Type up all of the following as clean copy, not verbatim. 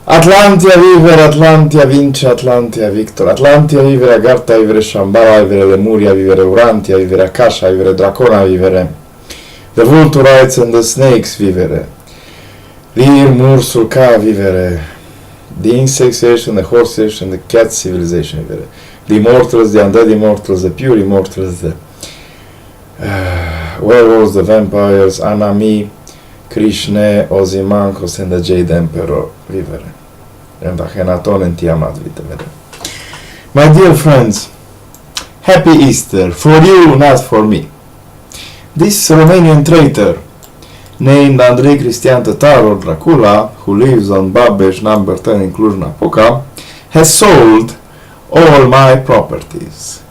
Atlantia vivere, Atlantia vince, Atlantia victor. Atlantia vivere, Agartha vivere, Shambhala vivere, Lemuria vivere, Urantia vivere, Akasha vivere, Dracona vivere, the Vulturites and the Snakes vivere, Lir Mursulka vivere, the Insect Civilization, the Horse Civilization, the Cat Civilization vivere, the Immortals, the Undead Immortals, the Pure Immortals, the Werewolves, the Vampires, Anami, Krishna, Ozymandias, and the Jade Emperor vivere, and Akhenaton and Tiamat vivere. My dear friends, happy Easter, for you, not for me. This Romanian traitor, named Andrei Cristian Tatar or Dracula, who lives on Babeș number 10 in Cluj-Napoca, has sold all my properties,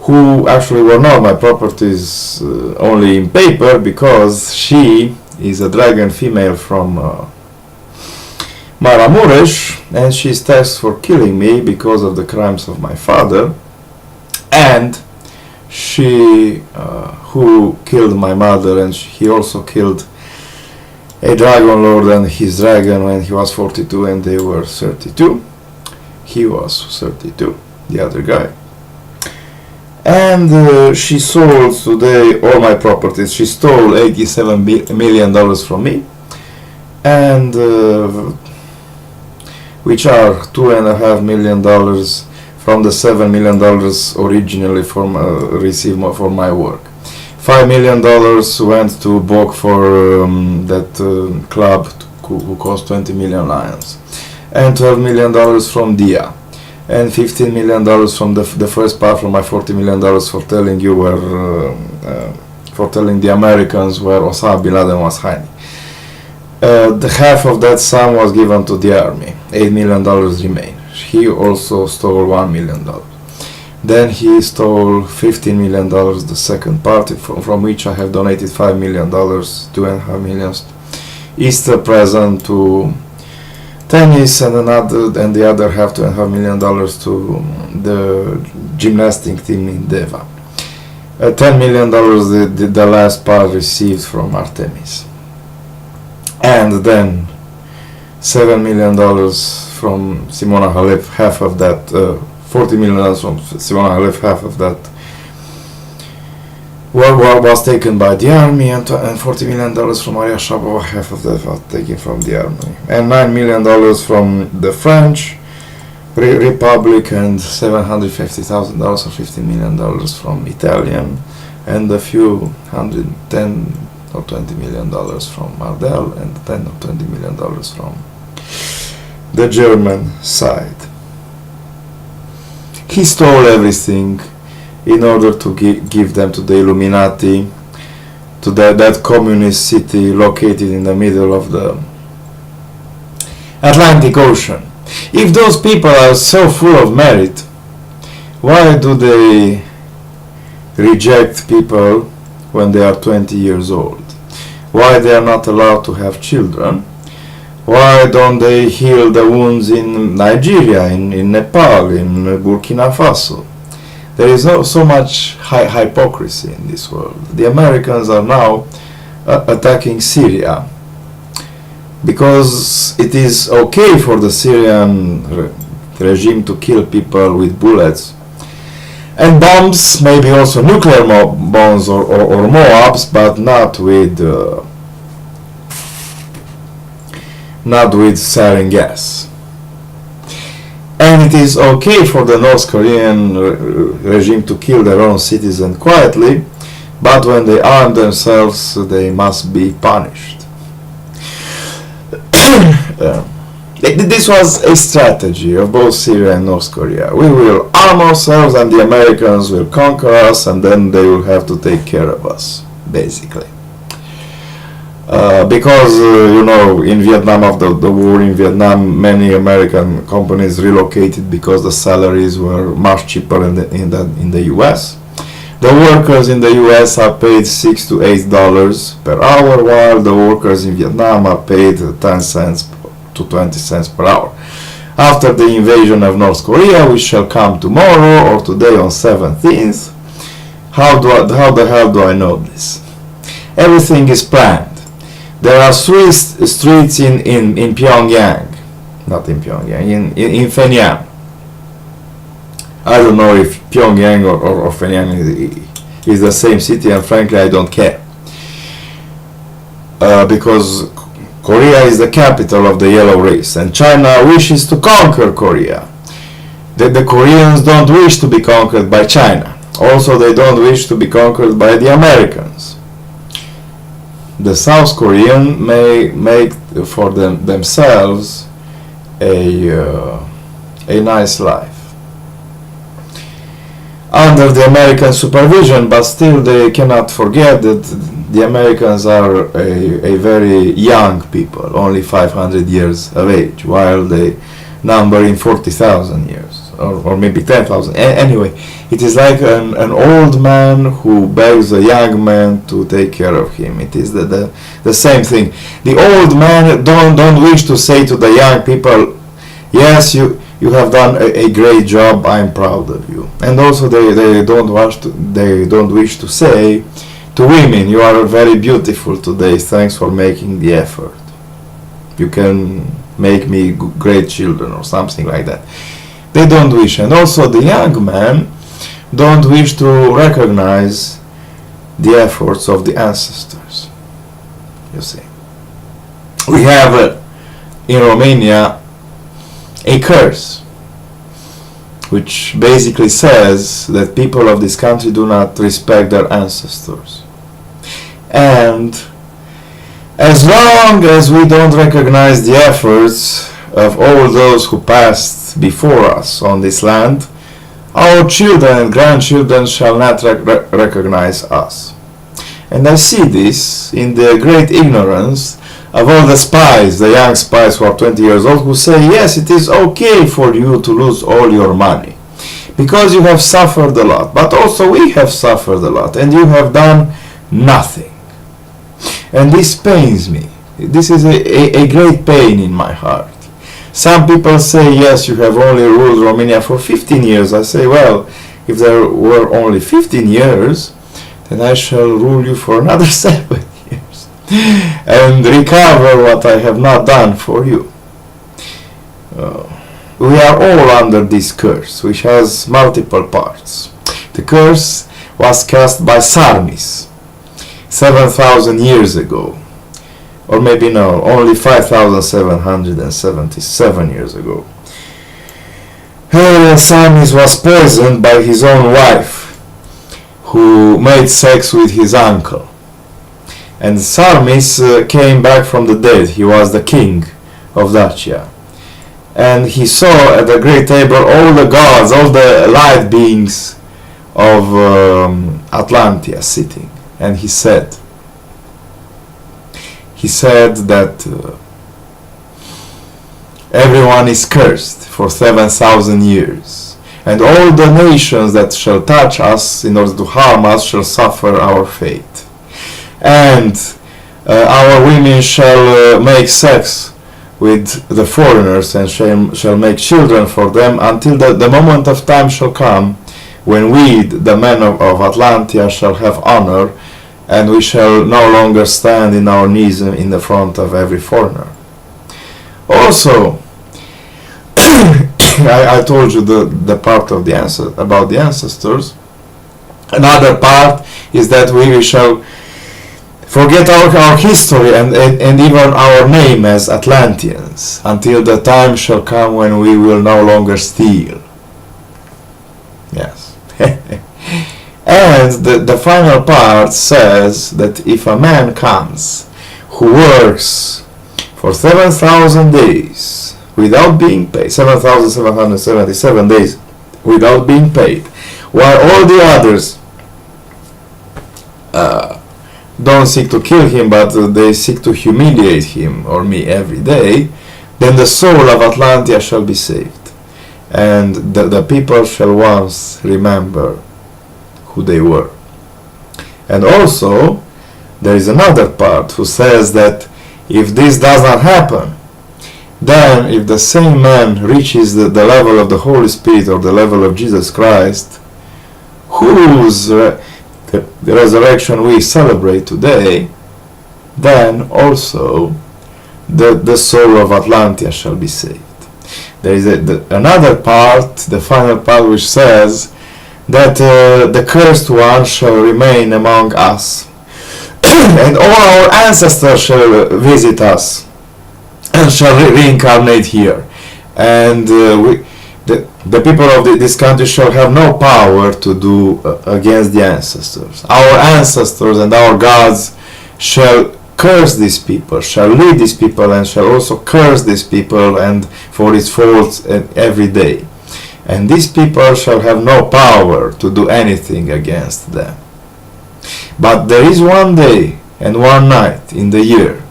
who actually were not my properties only in paper, because she is a dragon female from Maramureș, and she is tasked for killing me because of the crimes of my father, and she who killed my mother, and he also killed a dragon lord and his dragon when he was 42 and they were 32. He was 32, the other guy. And she sold today all my properties. She stole $87 million from me, and which are $2.5 million from the $7 million originally received for my work. $5 million went to Bok for that club who cost 20 million lions, and $12 million from Dia, and $15 million from the first part from my $40 million for telling you where for telling the Americans where Osama bin Laden was hiding. The half of that sum was given to the army. $8 million remain. He also stole $1 million. Then he stole $15 million, the second part, from which I have donated $5 million, $2.5 million Easter present to tennis, and the other half, $2.5 million to the gymnastic team in Deva. $10 million the last part received from Artemis, and then $7 million from Simona Halep, half of that, $40 million from Simona Halep, half of that was taken by the army, and $40 million from Maria Shabova, half of that was taken from the army, and $9 million from the French Republic, and $750,000 or $15 million from Italian, and a few $10 or $20 million from Mardel, and $10 or $20 million from the German side. He stole everything in order to give them to the Illuminati, to that communist city located in the middle of the Atlantic Ocean. If those people are so full of merit, why do they reject people when they are 20 years old? Why they are not allowed to have children? Why don't they heal the wounds in Nigeria, in Nepal, in Burkina Faso? There is so much hypocrisy in this world. The Americans are now attacking Syria because it is okay for the Syrian regime to kill people with bullets and bombs, maybe also nuclear bombs or mobs, but not with sarin gas. And it is okay for the North Korean regime to kill their own citizens quietly, but when they arm themselves, they must be punished. This was a strategy of both Syria and North Korea. We will arm ourselves and the Americans will conquer us, and then they will have to take care of us, basically. Because in Vietnam, after the war in Vietnam, many American companies relocated because the salaries were much cheaper in the US. The workers in the US are paid $6 to $8 per hour, while the workers in Vietnam are paid 10 cents to 20 cents per hour. After the invasion of North Korea, which shall come tomorrow or today on 17th, how the hell do I know this? Everything is planned. There are three streets in Pyongyang. not in Pyongyang, in Shenyang. I don't know if Pyongyang or Shenyang is the same city, and frankly I don't care. Because Korea is the capital of the yellow race, and China wishes to conquer Korea. The Koreans don't wish to be conquered by China. Also, they don't wish to be conquered by the Americans. The South Korean may make for themselves a nice life under the American supervision, but still they cannot forget that the Americans are a very young people, only 500 years of age, while they number in 40,000 years, or maybe 10,000. Anyway, it is like an old man who begs a young man to take care of him. It is the same thing. The old man don't wish to say to the young people, yes, you have done a great job, I'm proud of you. And also they don't wish to say to women, you are very beautiful today, thanks for making the effort. You can make me great children, or something like that. They don't wish. And also the young men don't wish to recognize the efforts of the ancestors. You see, we have in Romania a curse which basically says that people of this country do not respect their ancestors. And as long as we don't recognize the efforts of all those who passed before us on this land, our children and grandchildren shall not recognize us. And I see this in the great ignorance of all the spies, the young spies who are 20 years old, who say, yes, it is okay for you to lose all your money, because you have suffered a lot, but also we have suffered a lot, and you have done nothing. And this pains me. This is a great pain in my heart. Some people say, yes, you have only ruled Romania for 15 years. I say, well, if there were only 15 years, then I shall rule you for another 7 years and recover what I have not done for you. We are all under this curse, which has multiple parts. The curse was cast by Sarmis 7,000 years ago, or maybe no, only 5,777 years ago. Sarmis was poisoned by his own wife, who made sex with his uncle. And Sarmis came back from the dead. He was the king of Dacia. And he saw at the great table all the gods, all the light beings of Atlantia sitting. And he said that everyone is cursed for 7,000 years, and all the nations that shall touch us in order to harm us shall suffer our fate, and our women shall make sex with the foreigners and shall make children for them until the moment of time shall come when we, the men of Atlantia, shall have honor, and we shall no longer stand in our knees in the front of every foreigner. Also, I told you the part of about the ancestors. Another part is that we shall forget our history and even our name as Atlanteans until the time shall come when we will no longer steal. Yes. And the final part says that if a man comes who works for 7,000 days without being paid, 7,777 days without being paid, while all the others don't seek to kill him, but they seek to humiliate him or me every day, then the soul of Atlantia shall be saved, and the people shall once remember who they were. And also there is another part who says that if this does not happen, then if the same man reaches the level of the Holy Spirit or the level of Jesus Christ, whose the resurrection we celebrate today, then also the soul of Atlantia shall be saved. there is another part, the final part, which says that the cursed one shall remain among us, and all our ancestors shall visit us and shall reincarnate here, and the people of this country shall have no power to do against the ancestors. Our ancestors and our gods shall curse these people, shall lead these people, and shall also curse these people and for its faults every day. And these people shall have no power to do anything against them. But there is one day and one night in the year,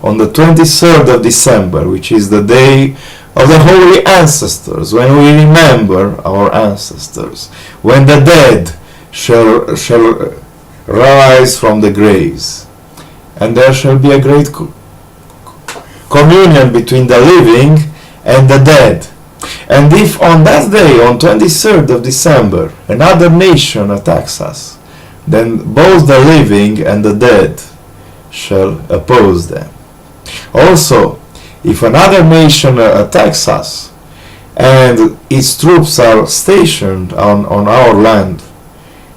on the 23rd of December, which is the day of the holy ancestors, when we remember our ancestors, when the dead shall rise from the graves, and there shall be a great communion between the living and the dead. And if on that day, on 23rd of December, another nation attacks us, then both the living and the dead shall oppose them. Also, if another nation attacks us and its troops are stationed on our land,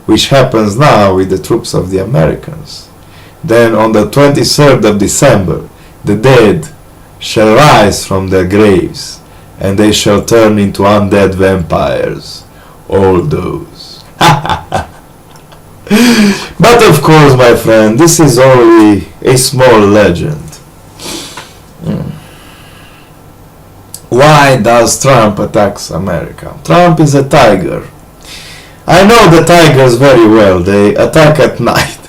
which happens now with the troops of the Americans, then on the 23rd of December the dead shall rise from their graves, and they shall turn into undead vampires, all those. But of course, my friend, this is only a small legend. Why does Trump attacks America? Trump is a tiger. I know the tigers very well. They attack at night.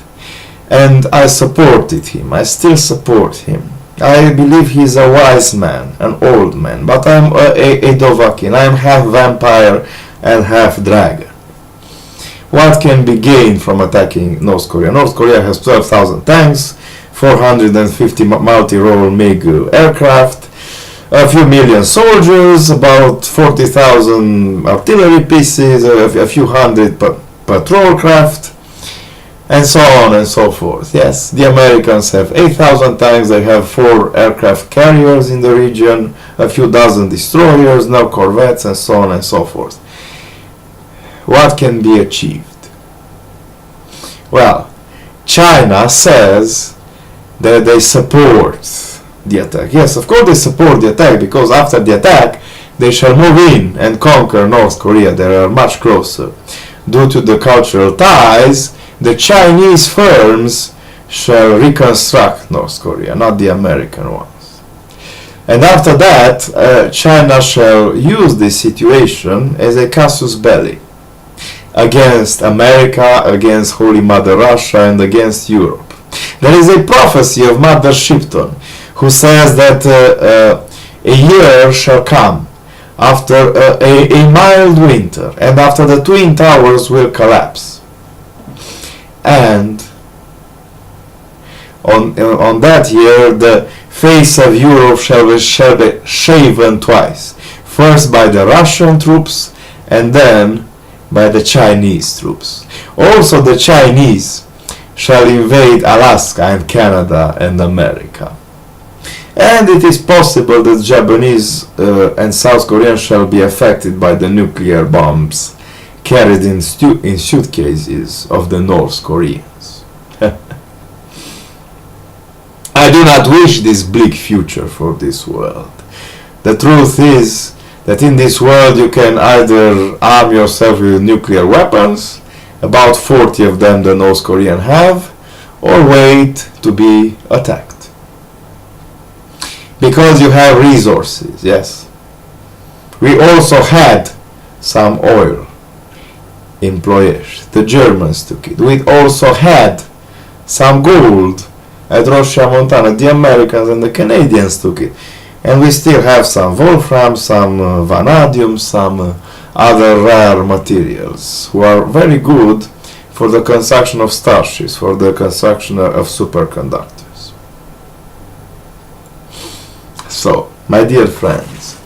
And I supported him. I still support him. I believe he's a wise man, an old man. But I'm a Dovahkiin. I'm half vampire and half dragon. What can be gained from attacking North Korea? North Korea has 12,000 tanks, 450 multi-role MiG aircraft, a few million soldiers, about 40,000 artillery pieces, a few hundred patrol craft, and so on and so forth. Yes, the Americans have 8,000 tanks, they have 4 aircraft carriers in the region, a few dozen destroyers, no corvettes, and so on and so forth. What can be achieved? Well, China says that they support the attack. Yes, of course they support the attack, because after the attack they shall move in and conquer North Korea. They are much closer. Due to the cultural ties, the Chinese firms shall reconstruct North Korea, not the American ones. And after that, China shall use this situation as a casus belli against America, against Holy Mother Russia, and against Europe. There is a prophecy of Mother Shipton, who says that a year shall come after a mild winter, and after the Twin Towers will collapse. And on that year, the face of Europe shall be shaven twice. First by the Russian troops, and then by the Chinese troops. Also the Chinese shall invade Alaska and Canada and America. And it is possible that Japanese and South Koreans shall be affected by the nuclear bombs carried in suitcases of the North Koreans. I do not wish this bleak future for this world. The truth is that in this world you can either arm yourself with nuclear weapons, about 40 of them the North Korean have, or wait to be attacked. Because you have resources, yes. We also had some oil in Ploiești. The Germans took it. We also had some gold at Roșia Montană. The Americans and the Canadians took it. And we still have some wolfram, some vanadium, some other rare materials who are very good for the construction of starships, for the construction of superconductors. So, my dear friends,